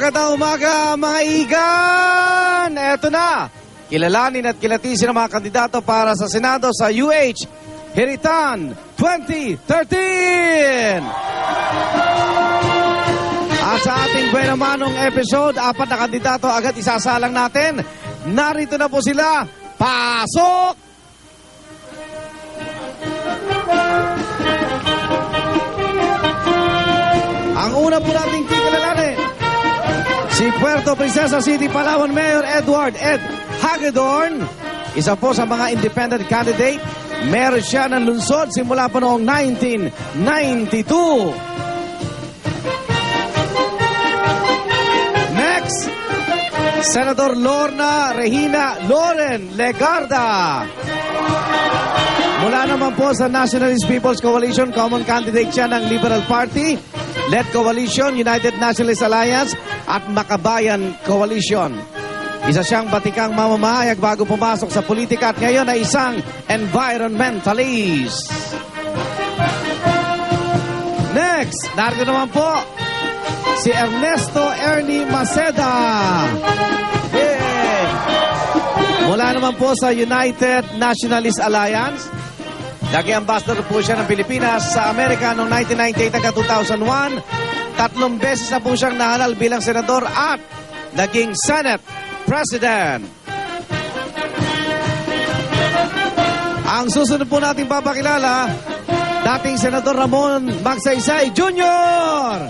Magandang umaga mga igan! Eto na, kilalanin at kilatisin ang mga kandidato para sa Senado sa UH Hiritan 2013! At sa ating Buena Manong episode, 4 na kandidato agad isasalang natin. Narito na po sila. Pasok! Ang una po nating kikilalanin, si Puerto Princesa City, Palawan Mayor Edward Ed Hagedorn. Isa po sa mga independent candidate. Mayor siya ng lungsod simula pa noong 1992. Next, Senator Lorna Regina Loren Legarda. Mula naman po sa Nationalist People's Coalition, common candidate siya ng Liberal Party, Led Coalition, United Nationalist Alliance at Makabayan Coalition. Isa siyang batikang mamamahayag bago pumasok sa politika at ngayon ay isang environmentalist. Next, narito naman po si Ernesto Ernie Maceda. Yay! Mula naman po sa United Nationalist Alliance. Naging ambassador po siya ng Pilipinas sa Amerika noong 1998 hanggang 2001. 3 beses na po siyang nahalal bilang senador at naging Senate President. Ang susunod po nating papakilala, dating Senador Ramon Magsaysay Jr.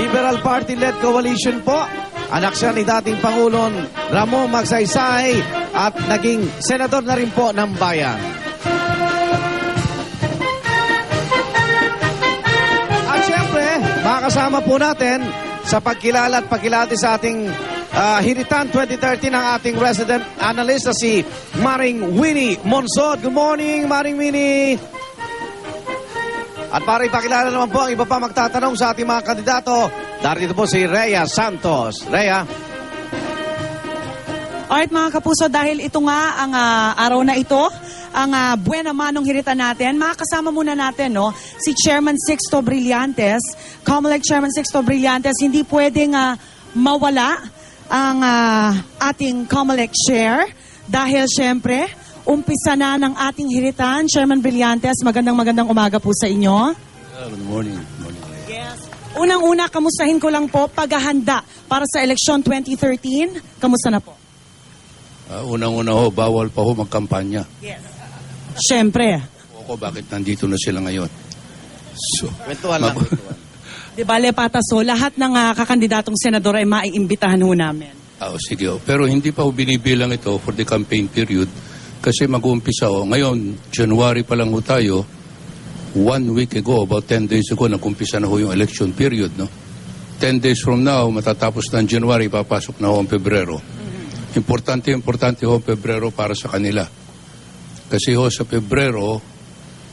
Liberal Party-led coalition po. Anak siya ni dating Pangulong Ramon Magsaysay at naging senador na rin po ng bayan. At syempre, makakasama po natin sa pagkilala at pagkilati sa ating Hiritan 2013 ang ating resident analyst na si Maring Winnie Monsod. Good morning, Maring Winnie! At para ipakilala naman po ang iba pa magtatanong sa ating mga kandidato, darito po si Rhea Santos. Rhea? Alright mga kapuso, dahil ito nga ang araw na ito, ang Buena Manong Hiritan natin, makakasama muna natin si Chairman Sixto Brillantes. COMELEC Chairman Sixto Brillantes, hindi pwedeng mawala ang ating COMELEC Chair dahil syempre, umpisa na ng ating hiritan. Chairman Brillantes, magandang umaga po sa inyo. Good morning. Yes. Unang-una, kamustahin ko lang po paghahanda para sa eleksyon 2013. Kamusta na po? Unang-una ho, bawal pa ho magkampanya. Yes. Siyempre. Ako, bakit nandito na sila ngayon? So, Kwentuhan lang. Di bale, Pataso, lahat ng kakandidatong senador ay maiimbitahan ho namin. sige ho. Pero hindi pa ho binibilang ito for the campaign period kasi mag-uumpisa ho. Ngayon, January pa lang ho tayo. 1 week ago, about 10 days ago, nag-umpisa na ho yung election period, no? 10 days from now, matatapos na ang January, papasok na ho ang Pebrero. Importante ho ang Pebrero para sa kanila. Kasi ho sa Pebrero,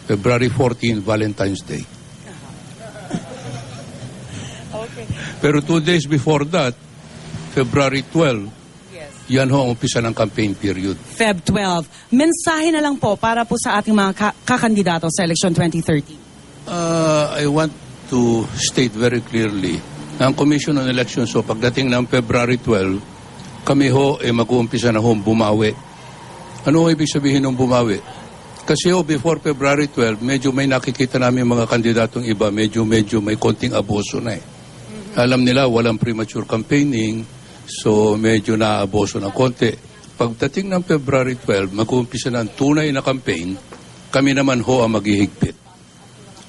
February 14, Valentine's Day. Okay. Pero 2 days before that, February 12, yan ho ang umpisa ng campaign period. Feb 12. Mensahe na lang po para po sa ating mga kakandidato sa election 2013. I want to state very clearly na ang Commission on Elections, so pagdating ng February 12, kami ho mag-uumpisa na ho bumawi. Ano ho ibig sabihin ng bumawi? Kasi ho, before February 12, medyo may nakikita namin mga kandidatong iba, medyo may konting abuso na eh. Alam nila, walang premature campaigning, so medyo naaboso ng konti. Pagdating ng February 12, mag-uumpisa na ang tunay na campaign, kami naman ho ang maghihigpit.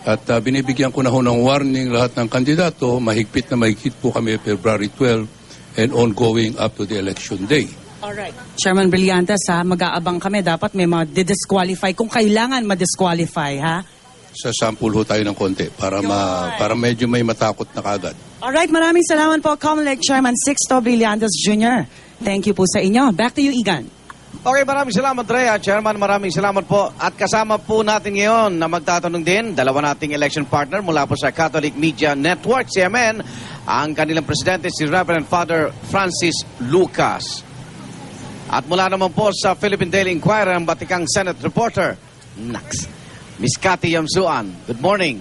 At binibigyan ko na ho ng warning lahat ng kandidato, mahigpit po kami February 12 and ongoing up to the election day. Alright. Chairman Brillantes, mag-aabang kami. Dapat may ma-disqualify kung kailangan ma-disqualify, ha? Sa sample ho tayo ng konti para medyo may matakot na kagad. Alright, maraming salamat po, COMELEC Chairman Sixto Brillantes Jr. Thank you po sa inyo. Back to you, Igan. Okay, maraming salamat, Rhea. Chairman, maraming salamat po. At kasama po natin ngayon na magtatanong din, dalawa nating election partner mula po sa Catholic Media Network, CMN, ang kanilang presidente, si Reverend Father Francis Lucas. At mula naman po sa Philippine Daily Inquirer, ang batikang Senate reporter, Miss Cathy Yamsuan. Good morning.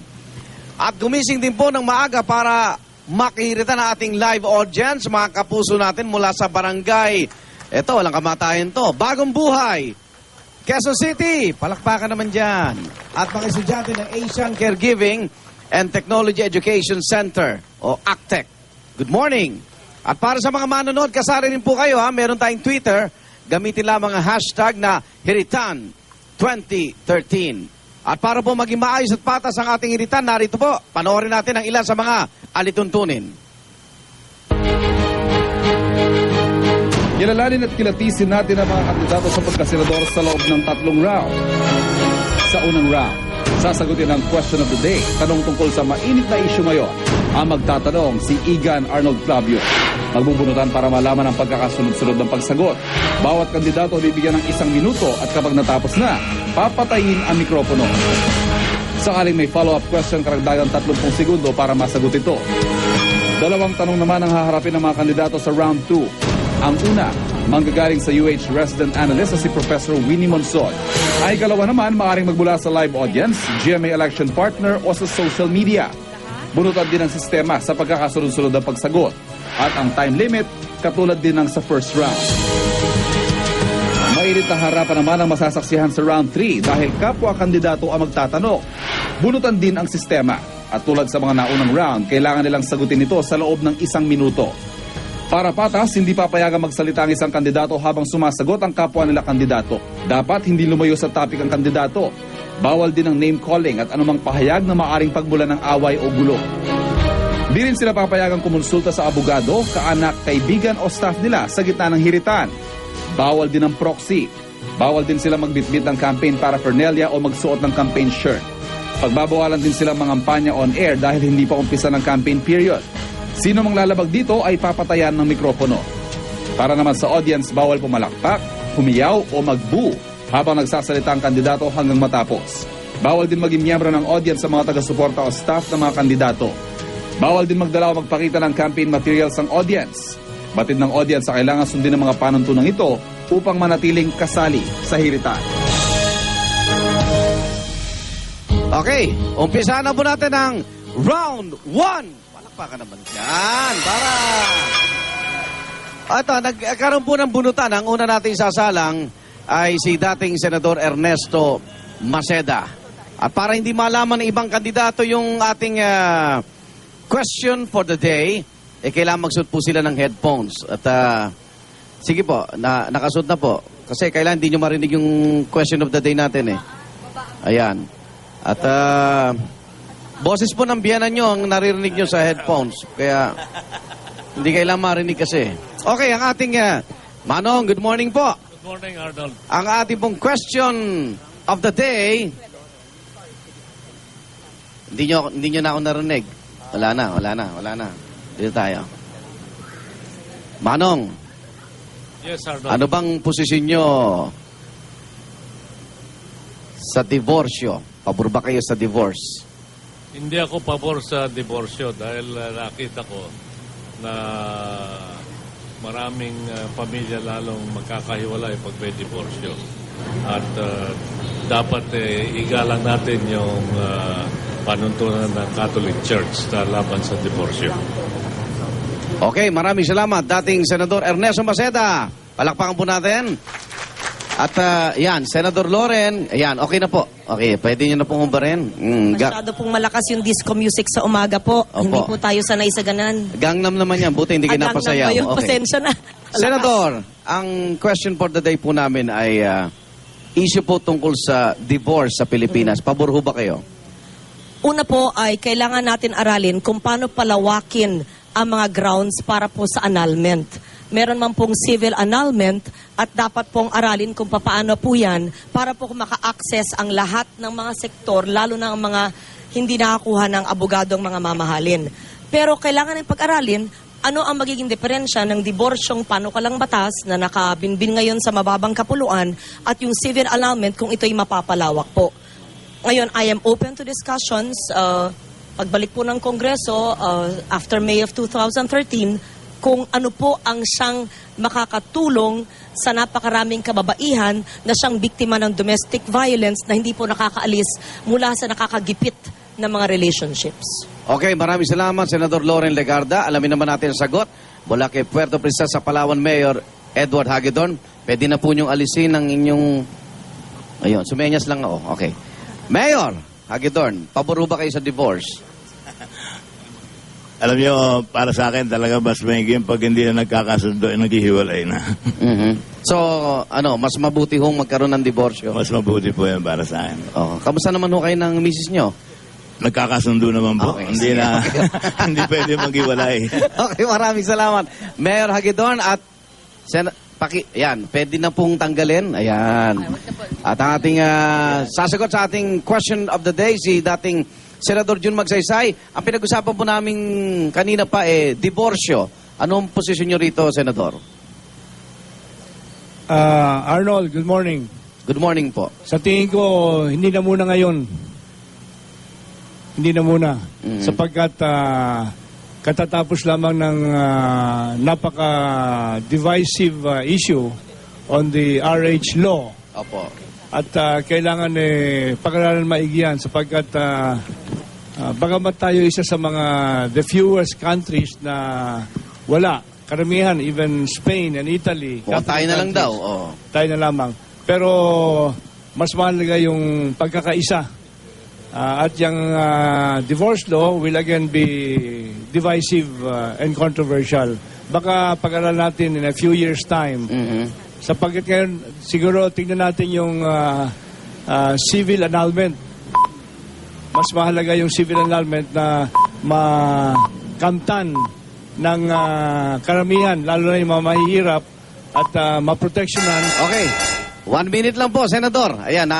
At gumising din po ng maaga para makihirita na ating live audience, mga kapuso natin mula sa barangay. Ito, walang kamatayan to. Bagong Buhay, Quezon City. Palakpakan naman dyan. At mga estudyante ng Asian Caregiving and Technology Education Center o ACTEC. Good morning. At para sa mga manonood, kasali rin po kayo ha. Meron tayong Twitter. Gamitin lamang ang hashtag na Hiritan 2013. At para po maging maayos at patas ang ating hiritan, narito po, panoorin natin ang ilan sa mga alituntunin. Kilalanin at kilatisin natin ang mga kandidato sa pagkasenador sa loob ng 3 round. Sa unang round, sasagutin ang question of the day, tanong tungkol sa mainit na isyu ngayon. Ang magtatanong si Igan Arnold Flavio. Magbubunutan para malaman ang pagkakasunod-sunod ng pagsagot. Bawat kandidato bibigyan ng 1 minuto at kapag natapos na, papatayin ang mikropono. Sakaling may follow-up question, karagdagang 30 segundo para masagot ito. 2 tanong naman ang haharapin ng mga kandidato sa round 2. Ang una, manggagaling sa UH resident analyst na si Professor Winnie Monson. Ay ikalawa naman, maaaring magmula sa live audience, GMA election partner o sa social media. Bunutan din ang sistema sa pagkakasunod-sunod ng pagsagot. At ang time limit, katulad din ng sa first round. Mainit na harapan naman ang masasaksihan sa round 3 dahil kapwa kandidato ang magtatanong. Bunutan din ang sistema. At tulad sa mga naunang round, kailangan nilang sagutin ito sa loob ng 1 minuto. Para patas, hindi papayagang magsalita ang isang kandidato habang sumasagot ang kapwa nila kandidato. Dapat hindi lumayo sa topic ang kandidato. Bawal din ang name calling at anumang pahayag na maaring pagmula ng away o gulo. Di rin sila papayagang kumonsulta sa abogado, kaanak, kaibigan o staff nila sa gitna ng hiritan. Bawal din ang proxy. Bawal din sila magbitbit ng campaign paraphernalia o magsuot ng campaign shirt. Pagbabawalan din silang mangampanya on air dahil hindi pa umpisa ng campaign period. Sino mang lalabag dito ay papatayan ng mikropono. Para naman sa audience, bawal pumalakpak, humiyaw o mag-boo habang nagsasalita ang kandidato hanggang matapos. Bawal din maging miyembro ng audience sa mga taga-suporta o staff ng mga kandidato. Bawal din magdala o magpakita ng campaign materials ang audience. Batid ng audience sa kailangan sundin ng mga panuntunang ito upang manatiling kasali sa hiritan. Okay, umpisa na po natin ang round 1. Palakpakan naman dyan. Para... Ito, nagkaroon po ng bunutan. Ang una natin sasalang ay si dating Senador Ernesto Maceda. At para hindi malaman ng ibang kandidato yung ating question for the day, kailangan magsuot po sila ng headphones. At sige po, nakasuot na po. Kasi kailangan hindi nyo marinig yung question of the day natin eh. Ayan. At boses po ng biyanan nyo ang naririnig nyo sa headphones. Kaya hindi kailangan marinig kasi. Okay, ang ating Manong, good morning po. Good morning, Arnold. Ang ating pong question of the day, hindi nyo na ako narinig. Wala na. Dito tayo. Manong, Yes, Arnold. ano bang posisyon nyo sa divorsyo? Pabor ba kayo sa divorce? Hindi ako pabor sa diborsyo dahil nakita ko na maraming pamilya lalong magkakahiwalay pag may diborsyo. At dapat igalang natin yung panuntunan ng Catholic Church na laban sa diborsyo. Okay, maraming salamat. Dating Senador Ernesto Maceda. Palakpakan po natin. At yan, Senador Loren. Ayan, okay na po. Okay, pwede nyo na pong humbarin. Masyado pong malakas yung disco music sa umaga po. Opo. Hindi po tayo sanay sa ganan. Gangnam naman yan. Buti hindi kayo Gangnam napasayaw. ba yun? Pasensya na. Senador, ang question for the day po namin ay issue po tungkol sa divorce sa Pilipinas. Pabor ho ba kayo? Una po ay kailangan natin aralin kung paano palawakin ang mga grounds para po sa annulment. Meron man pong civil annulment at dapat pong aralin kung paano po yan para po maka-access ang lahat ng mga sektor, lalo na ang mga hindi nakakuha ng abogadong mga mamahalin. Pero kailangan ng pag-aralin ano ang magiging diferensya ng diborsyong panukalang batas na nakabinbin ngayon sa mababang kapuluan at yung civil annulment kung ito'y mapapalawak po. Ngayon, I am open to discussions. Pagbalik po ng Kongreso after May of 2013, kung ano po ang siyang makakatulong sa napakaraming kababaihan na siyang biktima ng domestic violence na hindi po nakakaalis mula sa nakakagipit ng mga relationships. Okay, maraming salamat, Senador Loren Legarda. Alamin naman natin ang sagot. Mula kay Puerto Princesa sa Palawan Mayor Edward Hagedorn. Pwede na po niyong alisin ang inyong... Ayun, sumenyas lang ako. Okay. Mayor Hagedorn, pabor ba kayo sa divorce? Alam niyo, para sa akin talaga mas maiging pag hindi na nagkakasundo, naghihiwalay na. So, mas mabuti hong magkaroon ng diborsyo. Mas mabuti po yan para sa akin. Oh, kamusta naman ho kayo ng misis nyo? Nagkakasundo naman po. Okay, Hindi sige. na, hindi pwede maghiwalay. Okay, maraming salamat. Mayor Hagedorn at yan, pwede na pong tanggalin. Ayan. At ang ating sasagot sa ating question of the day, si dating Senador Jun Magsaysay. Ang pinag-usapan po namin kanina pa diborsyo. Anong posisyon nyo rito, Senador? Arnold, good morning. Good morning po. Sa tingin ko, hindi na muna ngayon. Hindi na muna. Sapagkat katatapos lamang ng napaka-divisive issue on the RH law. Opo. At kailangan pag-aralan maigi yan sapagkat bagamat tayo isa sa mga the fewest countries na wala. Karamihan, even Spain and Italy. Tayo na lang countries, daw. Oh. tayo na lamang. Pero mas mahalaga yung pagkakaisa. At yung divorce law will again be divisive and controversial. Baka pag-aralan natin in a few years' time. Sapagkat ngayon, siguro tingnan natin yung civil annulment. Mas mahalaga yung civil annulment na makamtan ng karamihan, lalo na yung mga mahihirap at maproteksyonan. Okay. 1 minute lang po, Senador. Ayan,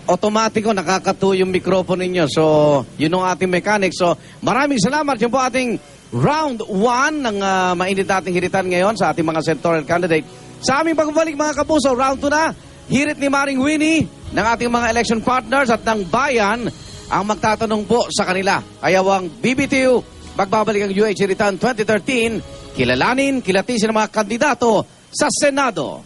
automatiko nakakatuyo yung mikropono ninyo. So, yun ang ating mechanic. So, maraming salamat. Yun po ating round 1 ng mainit nating hiritan ngayon sa ating mga senatorial candidate. Sa aming pagbalik mga kapuso, round 2 na. Hirit ni Maring Winnie ng ating mga election partners at ng bayan ang magtatanong po sa kanila. Ayawang BBTU, magbabalik ang UH Hiritan 2013, kilalanin, kilatisin ang mga kandidato sa Senado.